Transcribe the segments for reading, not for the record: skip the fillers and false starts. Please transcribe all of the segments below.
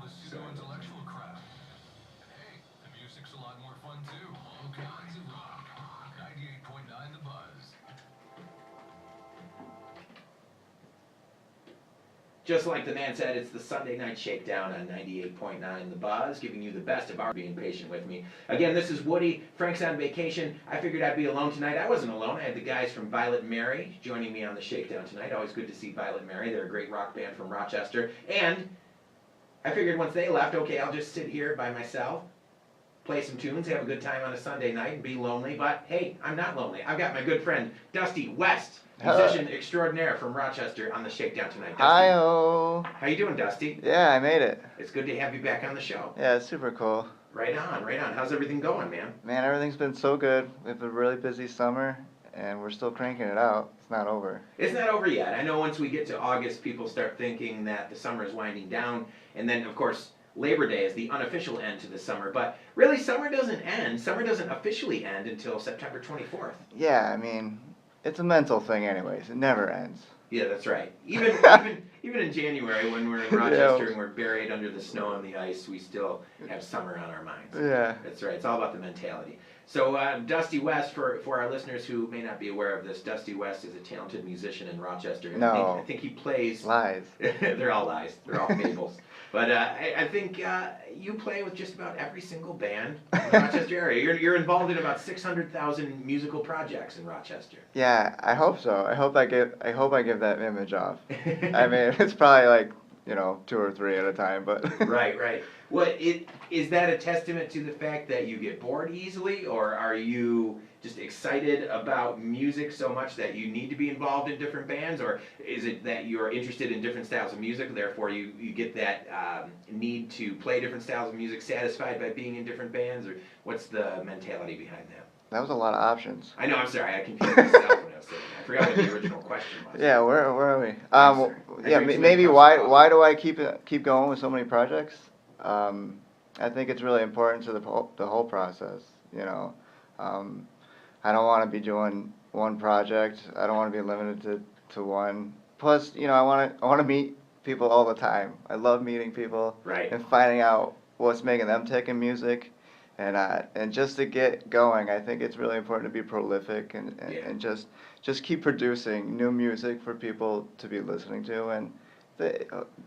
pseudo-intellectual crap. And hey, the music's a lot more fun too. All kinds of rock. 98.9 The Buzz. Just like the man said, it's the Sunday Night Shakedown on 98.9 The Buzz, giving you the best of our being patient with me. Again, this is Woody. Frank's on vacation. I figured I'd be alone tonight. I wasn't alone. I had the guys from Violet Mary joining me on the Shakedown tonight. Always good to see Violet Mary. They're a great rock band from Rochester. And I figured once they left, okay, I'll just sit here by myself, play some tunes, have a good time on a Sunday night, and be lonely. But hey, I'm not lonely. I've got my good friend Dusty West, musician extraordinaire from Rochester, on the Shakedown tonight. Dusty. Hi-oh. How you doing, Dusty? Yeah, I made it. It's good to have you back on the show. Yeah, it's super cool. Right on, right on. How's everything going, man? Man, everything's been so good. We have a really busy summer, and we're still cranking it out. It's not over. It's not over yet. I know once we get to August, people start thinking that the summer is winding down, and then, of course, Labor Day is the unofficial end to the summer. But really, summer doesn't end. Summer doesn't officially end until September 24th. Yeah, I mean, it's a mental thing anyways. It never ends. Yeah, that's right. Even in January, when we're in Rochester and we're buried under the snow and the ice, we still have summer on our minds. Yeah. That's right. It's all about the mentality. So Dusty West, for our listeners who may not be aware of this, Dusty West is a talented musician in Rochester. No. I think he plays... Lies. They're all lies. They're all fables. But I think you play with just about every single band in the Rochester area. You're involved in about 600,000 musical projects in Rochester. Yeah, I hope so. I hope I give that image off. I mean, it's probably like, 2 or 3 at a time, but Right. Well, is that a testament to the fact that you get bored easily, or are you just excited about music so much that you need to be involved in different bands, or is it that you're interested in different styles of music, therefore you get that need to play different styles of music satisfied by being in different bands, or what's the mentality behind that? that was a lot of options. I know, I'm sorry, I confused myself when I was saying that. I forgot what the original question was. Yeah, where are we? sorry. Yeah, I drink too maybe many why cups of why do I keep going with so many projects? I think it's really important to the whole process. I don't want to be doing one project. I don't want to be limited to one. Plus, I want to meet people all the time. I love meeting people Right. and finding out what's making them tick in music. And just to get going, I think it's really important to be prolific and just keep producing new music for people to be listening to, and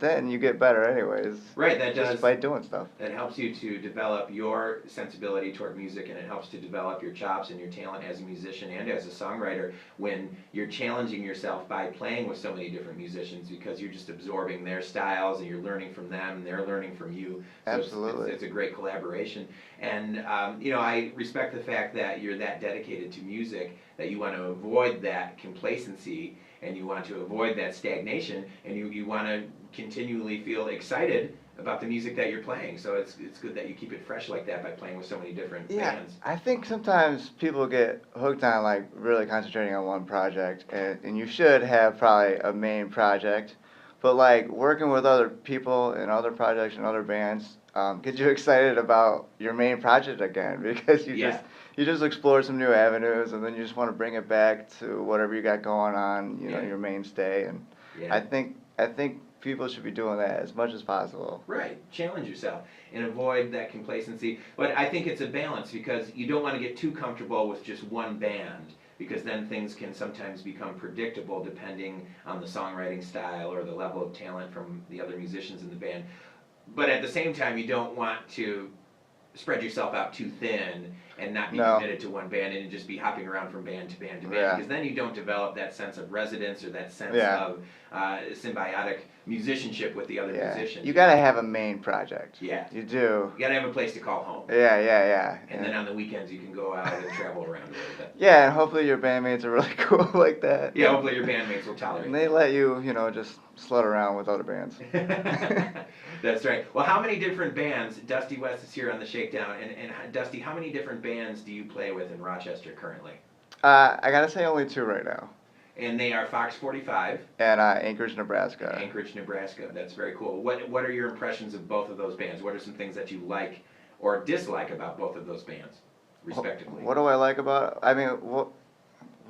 then you get better anyways. Right, that just does. by doing stuff. That helps you to develop your sensibility toward music, and it helps to develop your chops and your talent as a musician and as a songwriter when you're challenging yourself by playing with so many different musicians, because you're just absorbing their styles and you're learning from them and they're learning from you. So Absolutely. It's a great collaboration. And I respect the fact that you're that dedicated to music that you want to avoid that complacency and you want to avoid that stagnation, and you want to continually feel excited about the music that you're playing. So it's good that you keep it fresh like that by playing with so many different bands. I think sometimes people get hooked on like really concentrating on one project, and you should have probably a main project, but like working with other people and other projects and other bands gets you excited about your main project again, because you just explore some new avenues, and then you just want to bring it back to whatever you got going on, your mainstay. And I think people should be doing that as much as possible. Right. Challenge yourself and avoid that complacency. But I think it's a balance, because you don't want to get too comfortable with just one band, because then things can sometimes become predictable depending on the songwriting style or the level of talent from the other musicians in the band. But at the same time, you don't want to spread yourself out too thin and not be committed to one band and just be hopping around from band to band to band, because then you don't develop that sense of residence or that sense of symbiotic musicianship with the other musicians. You gotta have a main project. Yeah. You do. You gotta have a place to call home. Yeah. And then on the weekends you can go out and travel around a little bit. Yeah, and hopefully your bandmates are really cool like that. Yeah, hopefully your bandmates will tolerate and they let you, just slut around with other bands. That's right. Well, how many different bands, Dusty West is here on the Shakedown, and Dusty, how many different bands do you play with in Rochester currently? I gotta say only 2 right now. And they are Fox 45 and Anchorage, Nebraska. Anchorage, Nebraska. That's very cool. What are your impressions of both of those bands? What are some things that you like or dislike about both of those bands, respectively? What do I like about? I mean, what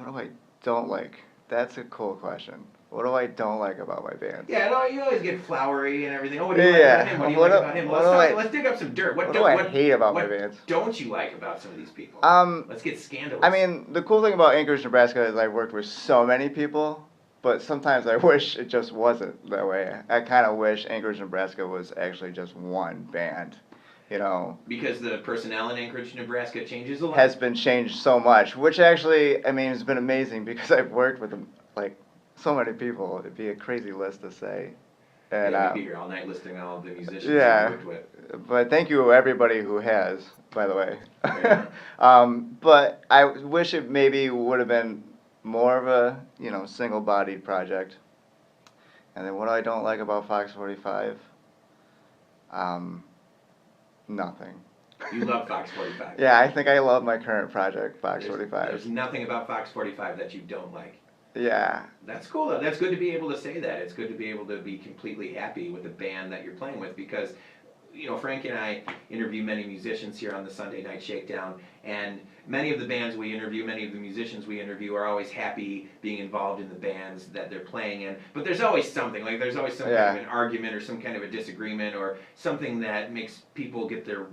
do I don't like? That's a cool question. What do I don't like about my band? Yeah, no, you always get flowery and everything. Oh, what do you like Yeah, about him? What do you what like do- about him? what do I- Let's dig up some dirt. What do I hate about my bands? Don't you like about some of these people? Let's get scandalous. I mean, the cool thing about Anchorage, Nebraska is I worked with so many people, but sometimes I wish it just wasn't that way. I kind of wish Anchorage, Nebraska was actually just one band, you know. Because the personnel in Anchorage, Nebraska changes a lot. Has been changed so much, which actually, I mean, has been amazing because I've worked with like so many people. It'd be a crazy list to say. And Yeah, we'd be here all night listing all of the musicians yeah, you worked with. but thank you everybody who has, by the way. Yeah. But I wish it maybe would have been more of a, you know, single-bodied project. And then what I don't like about Fox 45, nothing. You love Fox 45. Yeah, I think I love my current project, Fox There's 45. nothing about Fox 45 that you don't like. Yeah. That's cool though. That's good to be able to say that. It's good to be able to be completely happy with the band that you're playing with because, you know, Frank and I interview many musicians here on the Sunday Night Shakedown, and many of the bands we interview, many of the musicians we interview are always happy being involved in the bands that they're playing in. But there's always something, like there's always some kind of an argument or some kind of a disagreement or something that makes people get their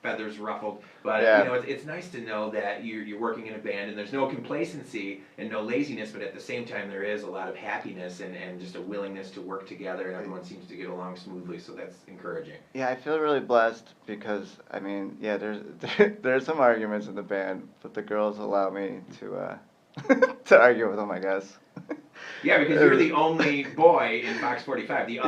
feathers ruffled. But you know, it's nice to know that you're working in a band and there's no complacency and no laziness, but at the same time there is a lot of happiness and just a willingness to work together, and everyone seems to get along smoothly, so that's encouraging. Yeah, I feel really blessed because, I mean, yeah, there's some arguments in the band, but the girls allow me to to argue with them, I guess. Yeah, because you're the only boy in Fox 45.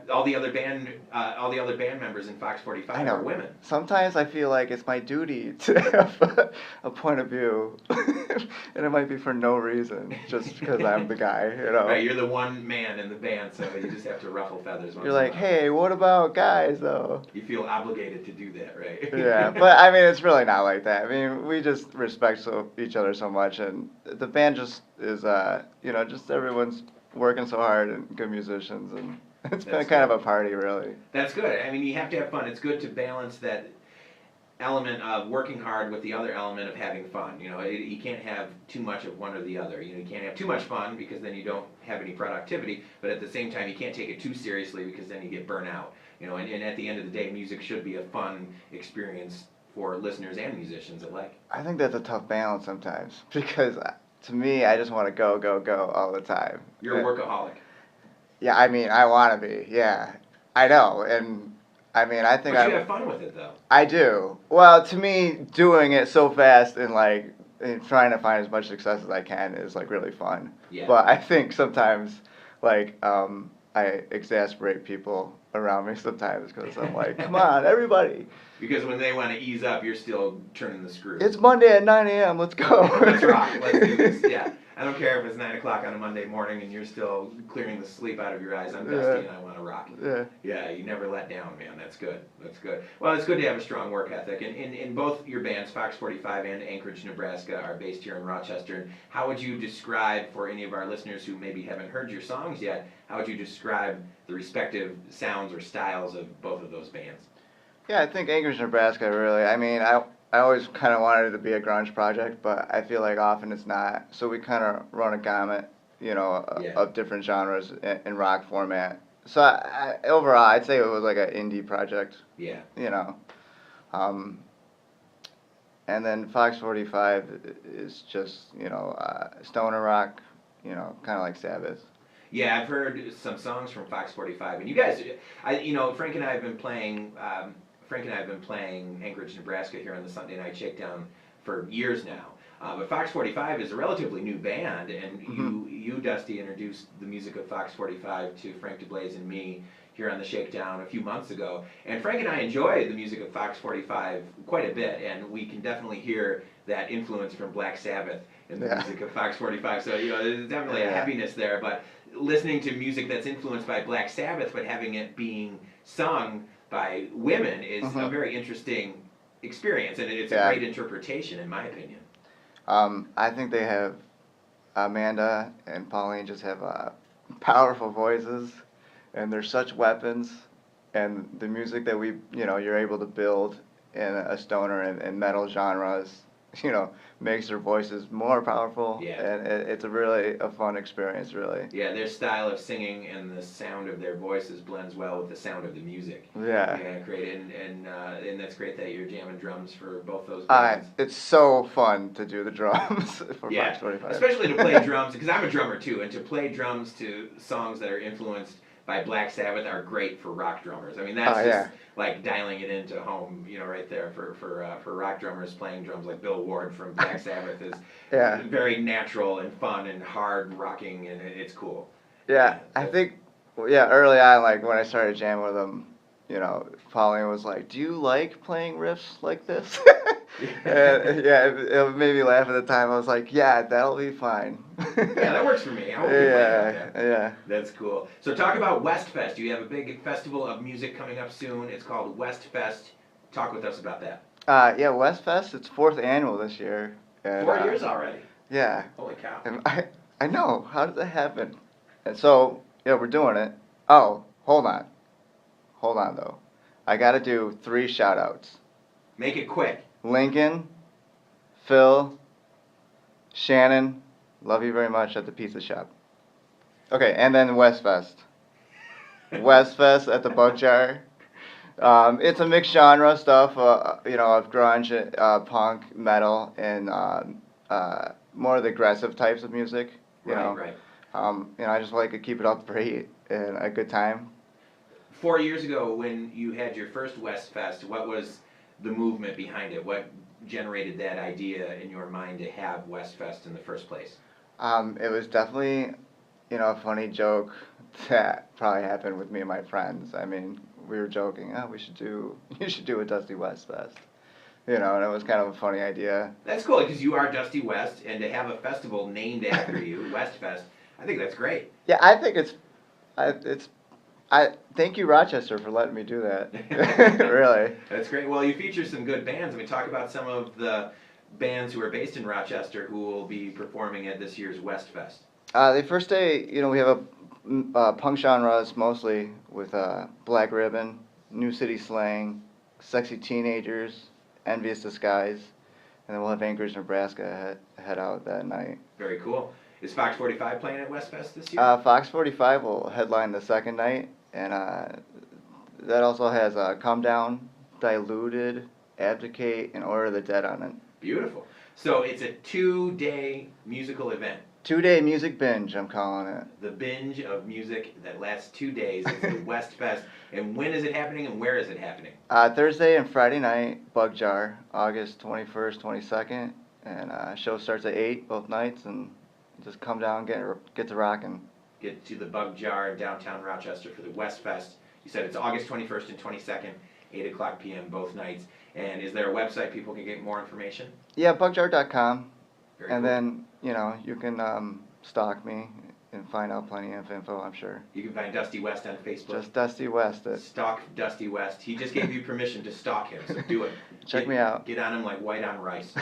All the other band members in Fox 45 are women. Sometimes I feel like it's my duty to have a point of view, and it might be for no reason, just because I'm the guy, you know. Right, you're the one man in the band, so you just have to ruffle feathers. You're like, hey, what about guys, though? You feel obligated to do that, right? Yeah, but I mean, it's really not like that. I mean, we just respect each other so much, and the band just is, you know, just everyone's working so hard and good musicians, and it's been kind of a party, really. That's good. I mean, you have to have fun. It's good to balance that element of working hard with the other element of having fun. You know, you can't have too much of one or the other. You know, you can't have too much fun because then you don't have any productivity, but at the same time, you can't take it too seriously because then you get burnt out. You know, and at the end of the day, music should be a fun experience for listeners and musicians alike. I think that's a tough balance sometimes because to me, I just want to go, go, go all the time. You're a workaholic. Yeah, I mean, I want to be. Yeah, I know, and I mean, I think But you have fun with it, though. I do. Well, to me, doing it so fast and like trying to find as much success as I can is like really fun. Yeah. But I think sometimes, like, I exasperate people around me sometimes because I'm like, come on, everybody. Because when they want to ease up, you're still turning the screws. It's Monday at 9 a.m. Let's go. Let's rock. Let's do this. Yeah. I don't care if it's 9 o'clock on a Monday morning and you're still clearing the sleep out of your eyes. I'm dusty and I want to rock. Yeah. Yeah, you never let down, man. That's good. That's good. Well, it's good to have a strong work ethic. And in both your bands, Fox 45 and Anchorage, Nebraska, are based here in Rochester. How would you describe, for any of our listeners who maybe haven't heard your songs yet, how would you describe the respective sounds or styles of both of those bands? Yeah, I think Anchorage, Nebraska, really. I mean, I always kind of wanted it to be a grunge project, but I feel like often it's not. So we kind of run a gamut, you know, of different genres in rock format. So overall, I'd say it was like an indie project. Yeah. You know. And then Fox 45 is just, you know, stoner rock, you know, kind of like Sabbath. Yeah, I've heard some songs from Fox 45, and you guys, you know, Frank and I have been playing Anchorage, Nebraska here on the Sunday Night Shakedown for years now. But Fox 45 is a relatively new band, and you, Dusty, introduced the music of Fox 45 to Frank DeBlaze and me here on the Shakedown a few months ago. And Frank and I enjoy the music of Fox 45 quite a bit, and we can definitely hear that influence from Black Sabbath in the music of Fox 45. So, you know, there's definitely a heaviness there, but listening to music that's influenced by Black Sabbath, but having it being sung by women is a very interesting experience, and it's a great interpretation, in my opinion. I think they have, Amanda and Pauline just have powerful voices, and they're such weapons, and the music that you're able to build in a stoner and metal genres, you know, makes their voices more powerful. Yeah. And it's a really a fun experience, really. Yeah, their style of singing and the sound of their voices blends well with the sound of the music. Yeah. Yeah, great, and that's great that you're jamming drums for both those Uh, bands. it's so fun to do the drums for Yeah, Fox 45. especially to play drums, because I'm a drummer too, and to play drums to songs that are influenced by Black Sabbath are great for rock drummers. I mean, that's Oh, just yeah. like dialing it into home, right there for rock drummers playing drums like Bill Ward from Black Sabbath is Yeah. very natural and fun and hard rocking, and it's cool. Yeah, I think, yeah, early on, like when I started jamming with them, Pauline was like, "Do you like playing riffs like this?" And, yeah, it made me laugh at the time. I was like, "Yeah, that'll be fine." Yeah, that works for me. I won't complain about that. Yeah. That's cool. So talk about Westfest. You have a big festival of music coming up soon. It's called Westfest. Talk with us about that. Yeah, Westfest. It's 4th annual this year. And, 4 years already. Yeah. Holy cow. And I know. How did that happen? And so, yeah, we're doing it. Oh, hold on though. I gotta do 3 shout outs. Make it quick. Lincoln, Phil, Shannon, love you very much at the pizza shop. Okay, and then Westfest. Westfest at the Bug Jar. It's a mixed genre stuff, of grunge, punk, metal, and more of the aggressive types of music. Right. I just like to keep it upbeat and a good time. 4 years ago, when you had your first Westfest, what was the movement behind it? What generated that idea in your mind to have Westfest in the first place? It was definitely, a funny joke that probably happened with me and my friends. I mean, we were joking, you should do a Dusty Westfest. And it was kind of a funny idea. That's cool, because you are Dusty West, and to have a festival named after you, Westfest, I think that's great. Yeah, I think I thank you, Rochester, for letting me do that. Really. That's great. Well, you feature some good bands. I mean, talk about some of the bands who are based in Rochester who will be performing at this year's Westfest. The first day, we have a punk genres mostly with Black Ribbon, New City Slang, Sexy Teenagers, Envious Disguise, and then we'll have Anchorage, Nebraska head out that night. Very cool. Is Fox 45 playing at Westfest this year? Fox 45 will headline the second night, and that also has Come Down, Diluted, Abdicate, and Order of the Dead on it. Beautiful. So it's a 2-day musical event. 2-day music binge, I'm calling it. The binge of music that lasts 2 days. It's the Westfest. And when is it happening and where is it happening? Thursday and Friday night, Bug Jar, August 21st, 22nd, and show starts at 8 both nights, and just come down, get to rocking. Get to the Bug Jar in downtown Rochester for the Westfest. You said it's August 21st and 22nd, 8 o'clock p.m. both nights. And is there a website people can get more information? Yeah, bugjar.com. Very And cool. then, you can stalk me and find out plenty of info, I'm sure. You can find Dusty West on Facebook. Just Dusty West. Stalk Dusty West. He just gave you permission to stalk him, so do it. Check me out. Get on him like white on rice.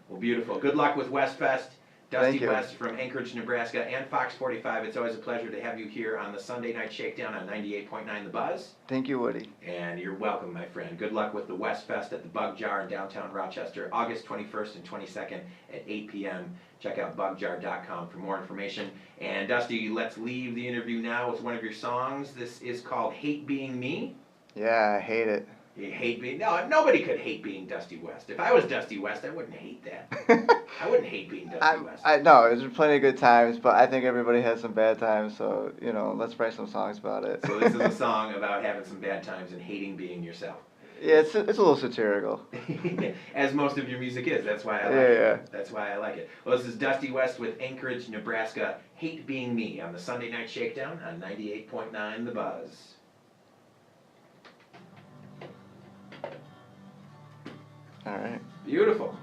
Well, beautiful. Good luck with Westfest. Dusty Thank you. West from Anchorage, Nebraska, and Fox 45. It's always a pleasure to have you here on the Sunday Night Shakedown on 98.9 The Buzz. Thank you, Woody. And you're welcome, my friend. Good luck with the Westfest at the Bug Jar in downtown Rochester, August 21st and 22nd at 8 p.m. Check out bugjar.com for more information. And Dusty, let's leave the interview now with one of your songs. This is called Hate Being Me. Yeah, I hate it. You hate being... No, nobody could hate being Dusty West. If I was Dusty West, I wouldn't hate that. I wouldn't hate being Dusty West. I know, there's plenty of good times, but I think everybody has some bad times, so, let's write some songs about it. So this is a song about having some bad times and hating being yourself. Yeah, it's a little satirical. As most of your music is. That's why I like it. That's why I like it. Well, this is Dusty West with Anchorage, Nebraska, Hate Being Me on the Sunday Night Shakedown on 98.9 The Buzz. All right. Beautiful.